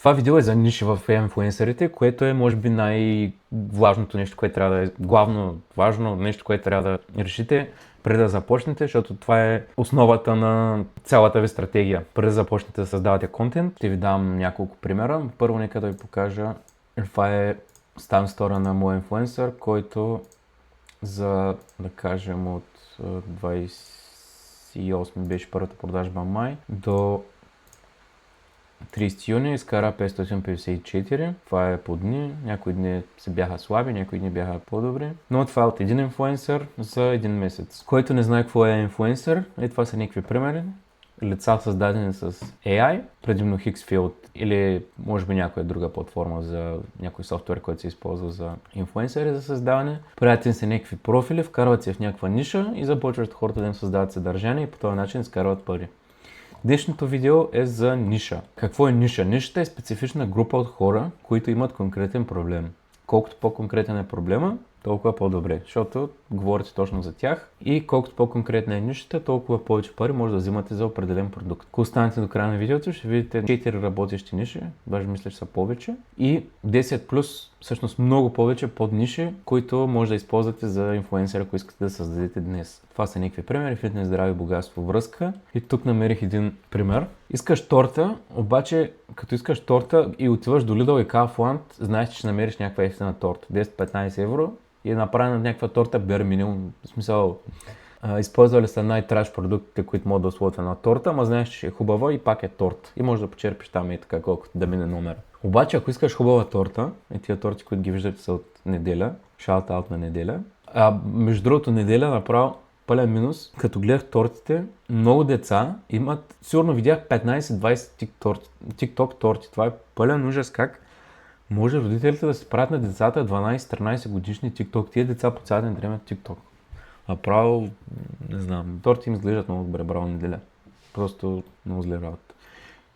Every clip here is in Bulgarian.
Това видео е за ниши в инфлуенсърите, което е може би най-важното нещо, което трябва да е главно важно нещо, което трябва да решите преди да започнете, защото това е основата на цялата ви стратегия. Преди да започнете да създавате контент, ще ви дам няколко примера. Първо нека да ви покажа. Това е стан стора на моя инфлуенсър, който за, да кажем, от 28 беше първата продажба май до 30 юни изкара 554. Това е по дни. Някои дни се бяха слаби, някои дни бяха по-добри. Но това е от един инфлуенсър за един месец. Който не знае какво е инфлуенсър, това са някакви примери. Лица създадени с AI, предимно Hixfield или може би някоя друга платформа за някой софтуер, който се използва за инфлуенсъри за създаване. Правят им се някакви профили, вкарват се в някаква ниша и започват хората да им създават съдържание и по този начин изкарват пари. Днешното видео е за ниша. Какво е ниша? Нишата е специфична група от хора, които имат конкретен проблем. Колкото по-конкретен е проблема, толкова по-добре, защото говорите точно за тях и колкото по-конкретна е нишата, толкова повече пари може да взимате за определен продукт. Ако останете до края на видеото, ще видите 4 работещи ниши, даже мисля, че са повече, и 10 плюс, всъщност много повече под ниши, които може да използвате за инфлуенсър, ако искате да създадете днес. Това са някакви примери: фитнес, здраве, богатство, връзка. И тук намерих един пример. Искаш торта, обаче като искаш торта и отиваш до Lidl и Kaufland, знаеш, че ще намериш някаква ефтина торта, 10-15 евро, и е направена някаква торта bare minimum. В смисъл, използвали са най-траш продуктите, които могат да условят една торта, ама знаеш, че е хубава и пак е торт. И може да почерпиш там и така, колкото да мине номер. Обаче, ако искаш хубава торта, тия торти, които ги виждате, са от неделя, shout-out на неделя. Между другото, неделя направо пълен минус. Като гледах тортите, много деца имат, сигурно видях 15-20 TikTok торти. Това е пълен ужас как може родителите да се правят на децата 12-13 годишни TikTok. Тия деца по цял ден дремят TikTok. Право, не знам, торти им изглеждат много добре, браво неделя. Просто много зле работа.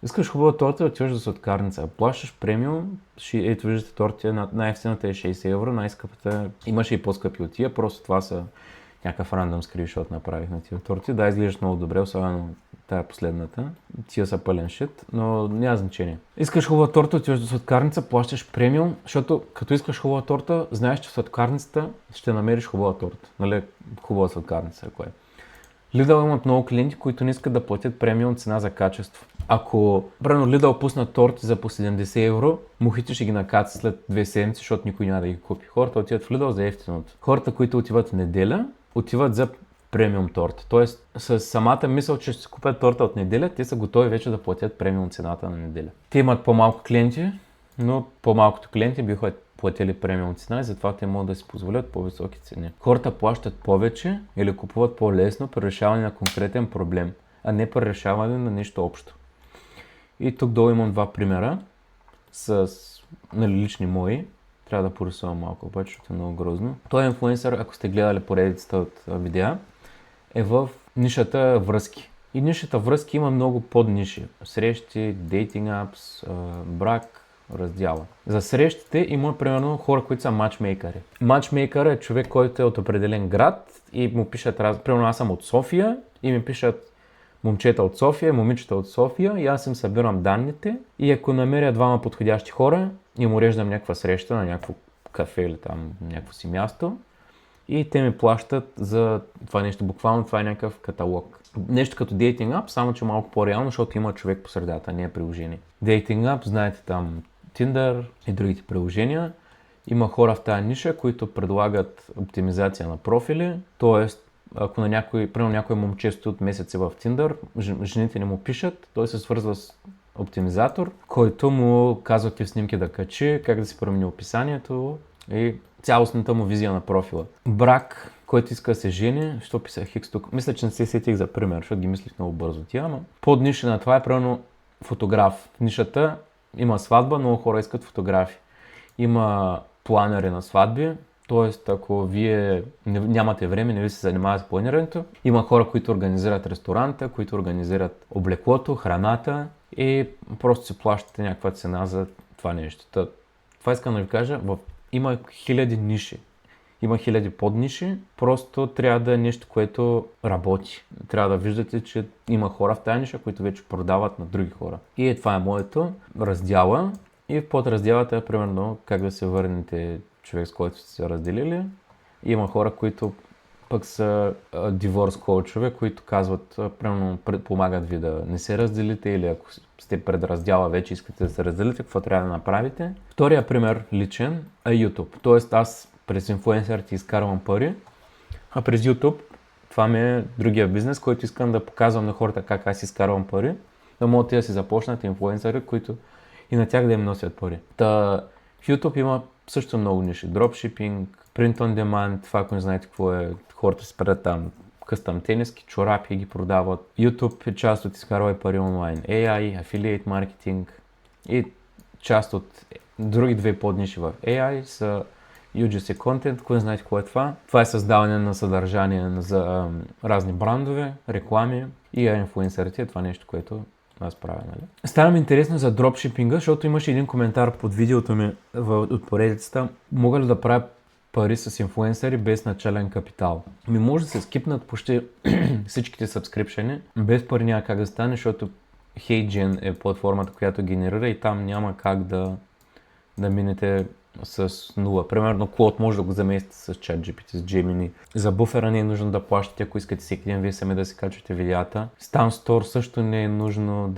Искаш хубава торта, отиваш до сладкарница. Плащаш премиум, ето виждате торти, най-ефтината е 60 евро, най-скъпата имаше и по-скъпи от тия, просто това са някакъв рандъм скриншот направих на тия торти. Да, изглеждаш много добре, особено тая последната. Тия са пълен шит, но няма значение. Искаш хубава торта, отиваш до сладкарница, плащаш премиум, защото като искаш хубава торта, знаеш, че в сладкарницата ще намериш хубава торта. Нали, хубава сладкарница, ако е. Lidl имат много клиенти, които не искат да платят премиум цена за качество. Ако, примерно, Lidl пуснат торти за по 70 евро, мухите ще ги накацат след 2 седмици, защото никой няма да ги купи. Хората отиват в Lidl за ефтиното. Хората, които отиват в неделя, отиват за премиум торта. Тоест, с самата мисъл, че ще си купят торта от неделя, те са готови вече да платят премиум цената на неделя. Те имат по-малко клиенти, но по-малкото клиенти биха платили премиум цена и затова те могат да си позволят по-високи цени. Хората плащат повече или купуват по-лесно при решаване на конкретен проблем, а не при решаване на нещо общо. И тук долу имам два примера с лични мои. Трябва да порисувам малко, обаче, защото е много грозно. Той инфлуенсър, ако сте гледали поредицата от видеа, е в нишата връзки. И нишата връзки има много подниши. Срещи, дейтинг апс, брак, раздяла. За срещите има примерно хора, които са матчмейкъри. Матчмейкър е човек, който е от определен град и му пишат примерно аз съм от София и ми пишат момчета от София, момичета от София и аз им събирам данните и ако намеря двама подходящи хора, им уреждам някаква среща на някакво кафе или там някакво си място и те ми плащат за това нещо. Буквално това е някакъв каталог. Нещо като дейтинг ап, само че малко по-реално, защото има човек по средата, не е приложение. Дейтинг ап, знаете там Tinder и другите приложения. Има хора в тази ниша, които предлагат оптимизация на профили, т.е. ако на някой момче стои от месеци в Tinder, жените не му пишат, той се свързва с оптимизатор, който му казва какви снимки да качи, как да си промени описанието и цялостната му визия на профила. Брак, който иска да се жени, що писах Хикс тук? Мисля, че не се сетих за пример, защото ги мислих много бързо тя, ама под ниша на това е примерно фотограф. В нишата има сватба, много хора искат фотографи. Има планери на сватби, т.е. ако вие нямате време, не ви се занимавате с планирането, има хора, които организират ресторанта, които организират облеклото, храната и просто си плащате някаква цена за това нещо. Това искам да ви кажа, има хиляди ниши има хиляди подниши, просто трябва да е нещо, което работи. Трябва да виждате, че има хора в тази ниша, които вече продават на други хора. И това е моето раздяла. И в подраздялата е примерно как да се върнете човек, с който сте се разделили. И има хора, които пък са диворс коучове, които казват, примерно помагат ви да не се разделите или ако сте пред раздяла вече искате да се разделите, какво трябва да направите. Втория пример личен е YouTube. Тоест аз през инфлуенсърите изкарвам пари, а през YouTube това ми е другия бизнес, който искам да показвам на хората как аз изкарвам пари, да могат да си започнат инфлуенсъри, които и на тях да им носят пари. В YouTube има също много ниши. Дропшипинг, print on demand, това ако не знаете какво е, хората си правят там къстъм тениски, чорапи ги продават. YouTube е част от изкарвай пари онлайн. AI, affiliate marketing и част от други две подниши в AI са UGC Content, ако не знаете какво е това. Това е създаване на съдържание за разни брандове, реклами и инфлуенсърите, това нещо, което аз правя, нали? Стана ми интересно за дропшипинга, защото имаше един коментар под видеото ми от поредицата. Мога ли да правя пари с инфлуенсъри без начален капитал? Може да се скипнат почти всичките сабскрипшени. Без пари няма как да стане, защото HeyGen е платформата, която генерира и там няма как да минете с нула. Примерно Claude може да го заместите с ChatGPT, с Gemini. За буфера не е нужно да плащате, ако искате всеки ден вие сами да си качвате видеята. StanStore също не е нужно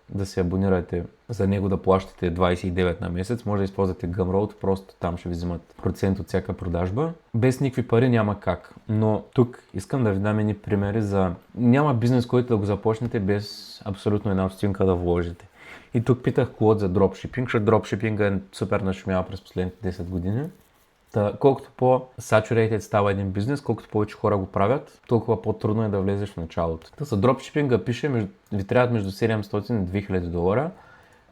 да се абонирате за него да плащате 29 на месец. Може да използвате Gumroad, просто там ще ви взимат процент от всяка продажба. Без никакви пари няма как. Но тук искам да ви дам едни примери за... Няма бизнес, който да го започнете без абсолютно една стотинка да вложите. И тук питах Claude за дропшипинг, защото дропшипинга е супер нашумял през последните 10 години. Колкото по-saturated става един бизнес, колкото повече хора го правят, толкова по-трудно е да влезеш в началото. За дропшипинга пише, ви трябват между 700 и $2000,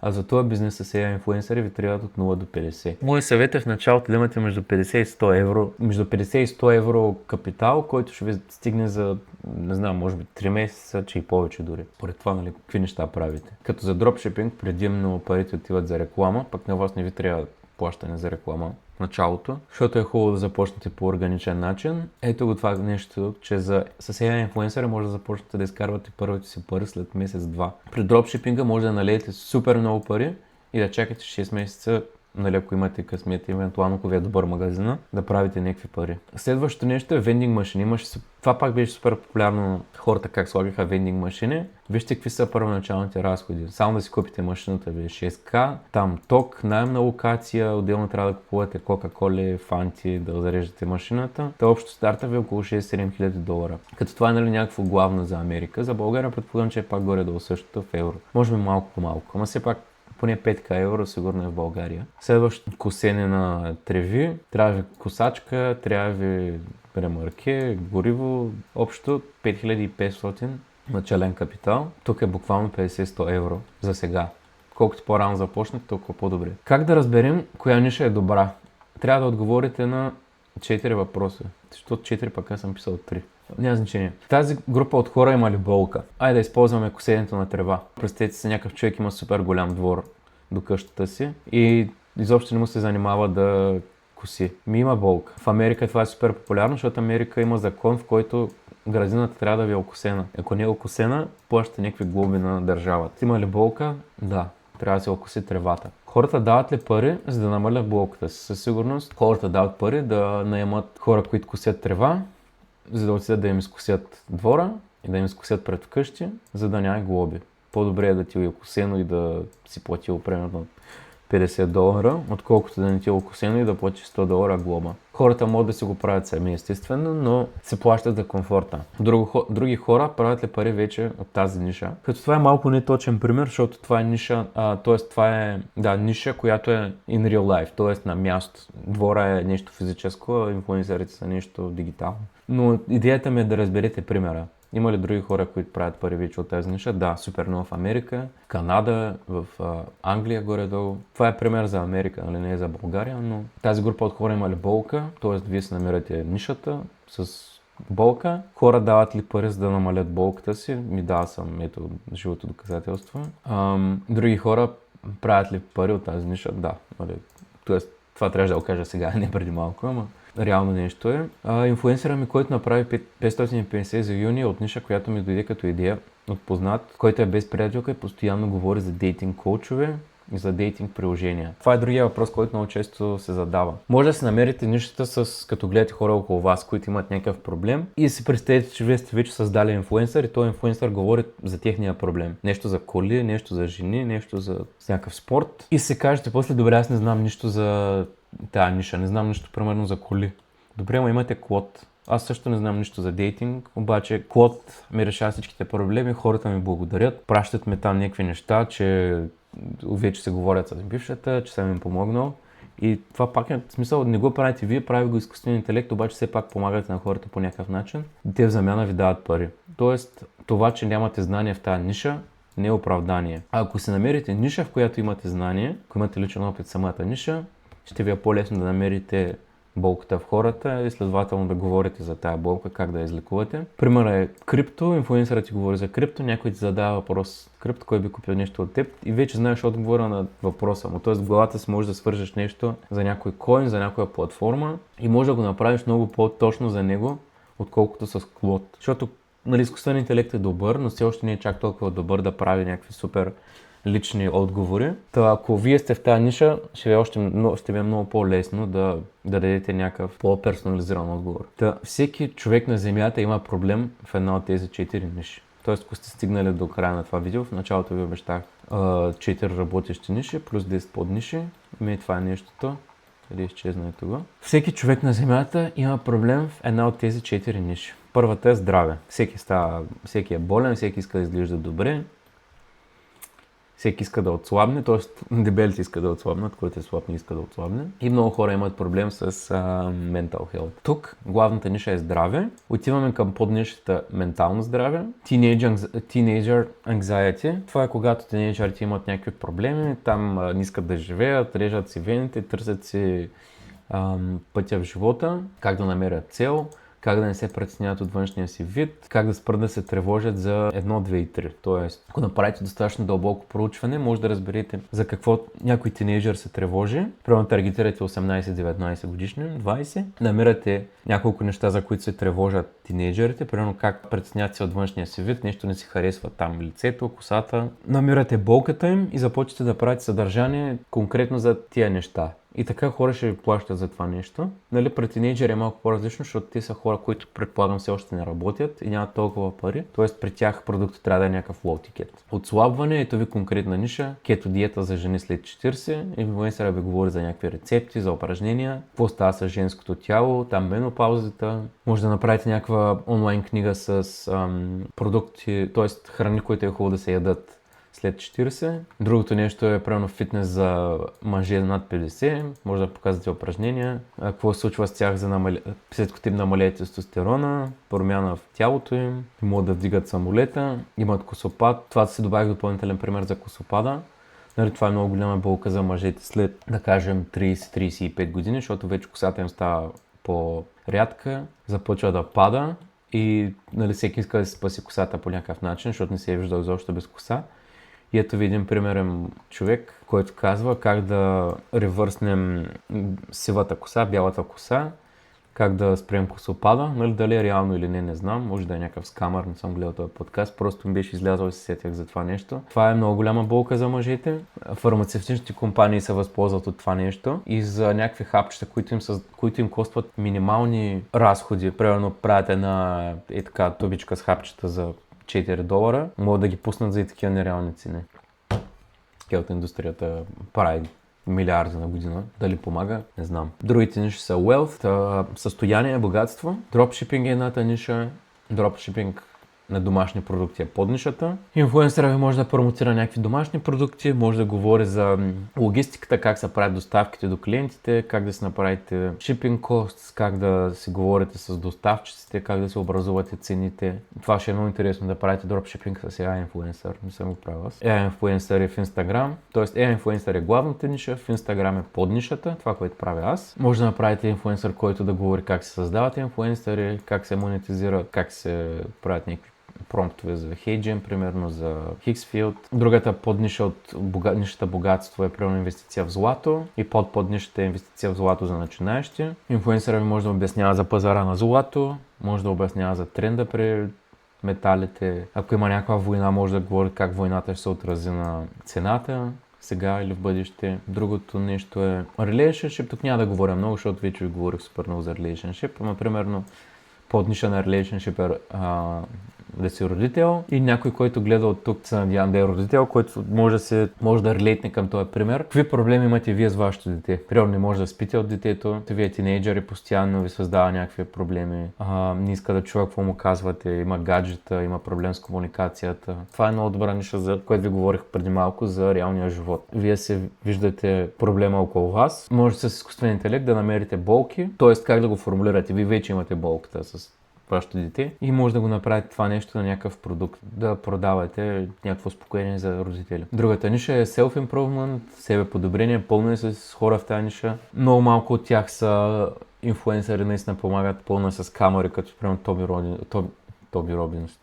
а за този бизнес с AI инфлуенсъри ви трябват от 0 до 50. Мой съвет е в началото да имате между 50 и 100 евро. Между 50 и 100 евро капитал, който ще ви стигне за, не знам, може би 3 месеца, че и повече дори. Поред това, нали, какви неща правите. Като за дропшипинг предимно парите отиват за реклама, пък на вас не ви трябва плащане за реклама в началото, защото е хубаво да започнете по органичен начин. Ето го това нещо, че с AI инфлуенсъри може да започнете да изкарвате първите си пари след месец-два. При дропшипинга може да налеете супер много пари и да чакате 6 месеца, нали, ако имате късмет, евентуално ако ви е добър магазина, да правите някакви пари. Следващото нещо е вендинг машини. Това пак беше супер популярно, хората как слагаха вендинг машини. Вижте какви са първоначалните разходи. Само да си купите машината ви 6К, там ток, наем на локация, отделно трябва да купувате Кока-Коли, Фанти, да зареждате машината. Та общо старта ви е около $6-7 хиляди. Като това е, нали, някакво главно за Америка. За България предполагам, че е пак горе-долу същото в евро. Може би малко по малко, ама все пак поне 5 евро сигурно е в България. Следващото косене на треви, трябва ви косачка, трябва ви ремарке, гориво, общо 5500 начален капитал. Тук е буквално 50-100 евро за сега. Колкото по-рано започнете, толкова по-добре. Как да разберем коя ниша е добра? Трябва да отговорите на 4 въпроса. Защото 4 пък аз съм писал 3. Няма значение. Тази група от хора има ли болка? Айде да използваме косенето на трева. Представете се, някакъв човек има супер голям двор до къщата си и изобщо не му се занимава да коси. Има болка. В Америка това е супер популярно, защото Америка има закон, в който градината трябва да ви е окосена. Ако не е окосена, плащате някакви глоби на държавата. Има ли болка? Да. Трябва да се окоси тревата. Хората дават ли пари, за да намалят болката си? Със сигурност хората дават пари да наемат хора, които косят трева, за да отидат да им изкосят двора и да им изкосят пред вкъщи, за да няма глоби. По-добре е да ти е окосено и да си платил примерно $50, отколкото да не ти е окосено и да платиш $100 глоба. Хората могат да си го правят сами, естествено, но се плащат за комфорта. Други хора правят ли пари вече от тази ниша? Като това е малко неточен пример, защото това е ниша, това е ниша, която е in real life, т.е. на място. Двора е нещо физическо, а инфлуенсърите са нещо дигитално. Но идеята ми е да разберете примера. Има ли други хора, които правят пари вече от тази ниша? Да, супер много в Америка, Канада, в Англия горе-долу. Това е пример за Америка, нали, не е за България, но тази група от хора има ли болка, т.е. вие се намирате нишата с болка. Хора дават ли пари, за да намалят болката си? Да, съм, ето, живото доказателство. Други хора правят ли пари от тази ниша? Да, нали. Тоест, това трябва да го кажа сега, не преди малко, ама реално нещо е. Инфлуенсъра ми, който направи 550 за юни от ниша, която ми дойде като идея от познат, който е без приятелка и постоянно говори за дейтинг коучове и за дейтинг приложения. Това е другия въпрос, който много често се задава. Може да се намерите нишата като гледате хора около вас, които имат някакъв проблем и си представете, че вие сте вече създали инфлуенсър и този инфлуенсър говори за техния проблем. Нещо за коли, нещо за жени, нещо за някакъв спорт. И се кажете после, добре, аз не знам нищо за тази ниша, не знам нищо примерно за коли. Добре, но имате Клод. Аз също не знам нищо за дейтинг, обаче Клод ми решава всичките проблеми, хората ми благодарят, пращат ми там някакви неща, че вече се говорят с бившата, че съм им помогнал. И това пак е смисъл, не го правите вие, прави го изкуствен интелект, обаче все пак помагате на хората по някакъв начин. Те в замяна ви дават пари. Тоест, това, че нямате знания в тази ниша, не е оправдание. А ако се намерите ниша, в която имате знание, ако имате личен опит в самата ниша, ще ви е по-лесно да намерите болката в хората и следователно да говорите за тая болка, как да я излекувате. Примерът е крипто, инфлуенсърът ти говори за крипто, някой ти задава въпрос крипто, кой би купил нещо от теб и вече знаеш отговора на въпроса му. Тоест в главата си можеш да свържеш нещо за някой коин, за някоя платформа и може да го направиш много по-точно за него, отколкото с Клод. Защото изкуственият интелект е добър, но все още не е чак толкова добър да прави някакви супер лични отговори. Та ако вие сте в тази ниша, ще ви е много по-лесно да дадете някакъв по-персонализиран отговор. Та всеки човек на Земята има проблем в една от тези 4 ниши. Тоест, ако сте стигнали до края на това видео, в началото ви обещах 4 работещи ниши, плюс 10 подниши. И това е нещото. Къде изчезна и това. Всеки човек на Земята има проблем в една от тези 4 ниши. Първата е здраве. Всеки е болен, всеки иска да изглежда добре. Всеки иска да отслабне, т.е. дебелите иска да отслабнат, който е слаб не иска да отслабне. И много хора имат проблем с mental health. Тук главната ниша е здраве. Отиваме към поднишата ментално здраве. Teenager anxiety. Това е когато тинейджърите имат някакви проблеми, там не искат да живеят, режат си вените, търсят си пътя в живота, как да намерят цел, как да не се притесняват от външния си вид, как да спрат да се тревожат за 1, 2 и 3. Тоест, ако направите достатъчно дълбоко проучване, може да разберете за какво някой тинейджър се тревожи. Примерно таргетирате 18-19 годишни, 20. Намирате няколко неща, за които се тревожат тинейджърите. Примерно как притесняват се от външния си вид, нещо не си харесва там лицето, косата. Намирате болката им и започвате да правите съдържание конкретно за тия неща. И така хора ще ви плащат за това нещо. При тинейджери е малко по-различно, защото те са хора, които предполагам все още не работят и нямат толкова пари. Тоест при тях продуктът трябва да е някакъв low ticket. Отслабване, ето ви конкретна ниша, кето диета за жени след 40. Инфлуенсъра ви говори за някакви рецепти, за упражнения, какво става с женското тяло, там менопаузата. Може да направите някаква онлайн книга с продукти, т.е. храни, които е хубаво да се ядат след 40. Другото нещо е примерно фитнес за мъже над 50. Може да показвате упражнения. Какво се случва с тях след като им намалее тестостерона, промяна в тялото им, могат да вдигат самолета, имат косопад. Това се добавих допълнителен пример за косопада. Това е много голяма болка за мъжете след, да кажем, 30-35 години, защото вече косата им става по-рядка, започва да пада и всеки иска да си спаси косата по някакъв начин, защото не се е виждал изобщо без коса. И ето ви един примерен човек, който казва как да ревърснем сивата коса, бялата коса, как да спрем косопада. Дали е реално или не знам, може да е някакъв скамър, не съм гледал този подкаст, просто ми беше излязъл и се сетях за това нещо. Това е много голяма болка за мъжете. Фармацевтичните компании се възползват от това нещо и за някакви хапчета, които им костват минимални разходи. Примерно правят една тубичка с хапчета за $4, могат да ги пуснат за и такива нереални цени. Хелт индустрията прави милиарди на година. Дали помага? Не знам. Другите ниши са wealth, състояние, богатство. Дропшипинг е едната ниша. Дропшипинг на домашни продукти е под нишата. Инфлуенсъра ви може да промотира някакви домашни продукти, може да говори за логистиката, как се правят доставките до клиентите, как да си направите shipping costs, как да си говорите с доставчиците, как да се образувате цените. Това ще е много интересно да правите дропшипинг с AI инфлуенсър, не съм го правил аз. AI инфлуенсър е в Instagram, т.е. AI инфлуенсър е главната ниша, в Instagram е под нишата, това, което правя аз. Може да направите инфлуенсър, който да говори как се създават инфлуенсъри, как се монетизира, как се правят някакви промптове за HeyGen, примерно за Hixfield. Другата подниша от нишата богатство е примерно инвестиция в злато и поднишата е инвестиция в злато за начинаещи. Инфлуенсърът ви може да обяснява за пазара на злато, може да обяснява за тренда при металите. Ако има някаква война, може да говори как войната ще се отрази на цената сега или в бъдеще. Другото нещо е relationship. Тук няма да говоря много, защото вече ви говорих супер много за relationship. Ама примерно подниша на relationship е да си родител и някой, който гледа от тук, се надявам да е родител, който може да релейтне към този пример. Какви проблеми имате вие с вашето дете? Примерно не може да спите от детето, вие тинейджъри постоянно ви създава някакви проблеми, не иска да чува какво му казвате, има гаджета, има проблем с комуникацията. Това е много добра ниша, за което ви говорих преди малко за реалния живот. Вие се виждате проблема около вас, може с изкуствен интелект да намерите болки, т.е. как да го формулирате. Вие вече имате болката с вашето дете и може да го направите това нещо на някакъв продукт, да продавате някакво успокоение за родители. Другата ниша е self-improvement, себеподобрение, пълно е с хора в тази ниша. Много малко от тях са инфлуенсъри, наистина помагат, пълно е с камери, като примерно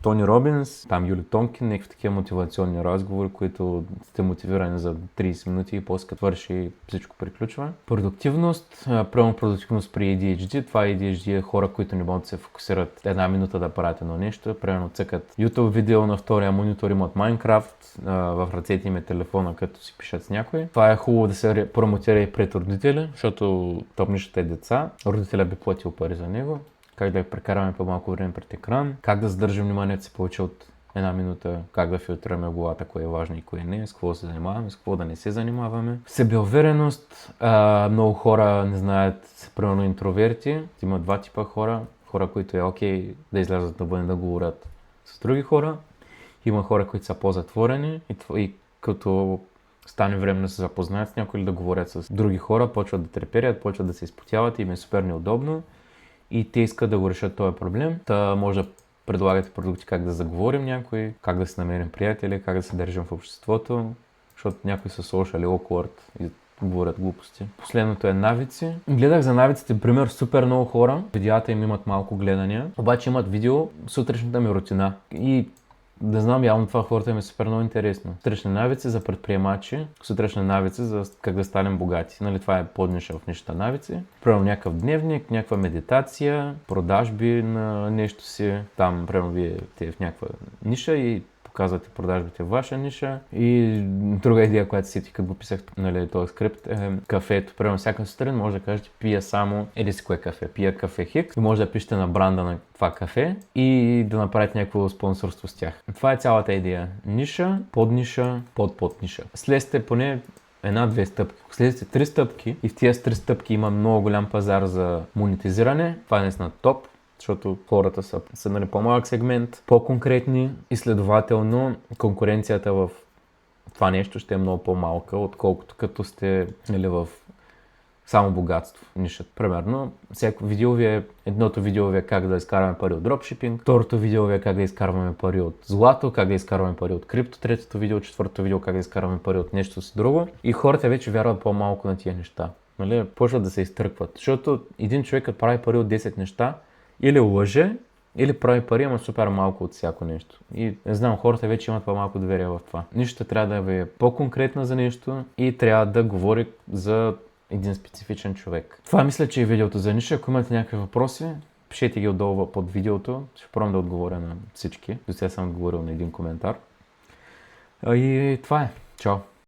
Тони Робинс, там Юли Тонкин, някакви такива мотивационни разговори, които сте мотивирани за 30 минути и после като върши всичко приключва. Продуктивност, прямо продуктивност при ADHD. Това ADHD е хора, които не могат да се фокусират една минута да правят едно нещо. Примерно цъкат YouTube видео, на втория монитор имат Minecraft, в ръцете им е телефона, като си пишат с някой. Това е хубаво да се промотира и пред родители, защото топнищата е деца. Родителя би платил пари за него. Как да прекараме по-малко време пред екран, как да задържим вниманието си повече от една минута, как да филтрираме главата, кое е важно и кое не, с какво се занимаваме, с какво да не се занимаваме. Себеувереност, много хора не знаят, примерно интроверти, има два типа хора, които е окей да излязат навън да говорят с други хора, има хора, които са по-затворени и като стане време да се запознаят с някой или да говорят с други хора, почват да треперят, почват да се изпотяват и им е супер неудобно. И те искат да го решат този проблем. Та може да предлагате продукти как да заговорим някой, как да се намерим приятели, как да се държим в обществото, защото някои са social awkward и говорят глупости. Последното е навици. Гледах за навиците, пример, супер много хора. Видеята им имат малко гледания, обаче имат видео сутрешната ми рутина. И да знам, явно това хората им е супер много интересно. Сутрешни навици за предприемачи, сутрешни навици за как да станем богати. Нали, това е подниша в нещата навици. Примерно някакъв дневник, някаква медитация, продажби на нещо си. Там, примерно, вие сте в някаква ниша и показвате продажбите в ваша ниша. И друга идея, която си като го писах, нали, този скрипт, е кафето. Примерно всяка сутрин може да кажете пия само еди си кое кафе. Пия кафе Хикс и може да пишете на бранда на това кафе и да направите някакво спонсорство с тях. Това е цялата идея. Ниша, подниша, подниша. Слезте поне една-две стъпки. Ако слезете 3 стъпки и в тия 3 стъпки има много голям пазар за монетизиране, това е наистина топ. Защото хората са нали, по-малък сегмент, по-конкретни и следователно конкуренцията в това нещо ще е много по-малка, отколкото като сте нали, в само богатство нишата. Примерно, едното видео ви е как да изкарваме пари от дропшипинг, второто видео ви е как да изкарваме пари от злато, как да изкарваме пари от крипто, третото видео, четвъртото видео как да изкарваме пари от нещо си друго. И хората вече вярват по-малко на тия неща. Нали? Почват да се изтъркват, защото един човек като прави пари от 10 неща, или лъже, или прави пари, ама супер малко от всяко нещо. И не знам, хората вече имат по-малко доверие в това. Нищата трябва да е по-конкретна за нещо и трябва да говори за един специфичен човек. Това мисля, че е видеото за ниша. Ако имате някакви въпроси, пишете ги отдолу под видеото. Ще пробвам да отговоря на всички. До сега съм отговорил на един коментар. И това е. Чао!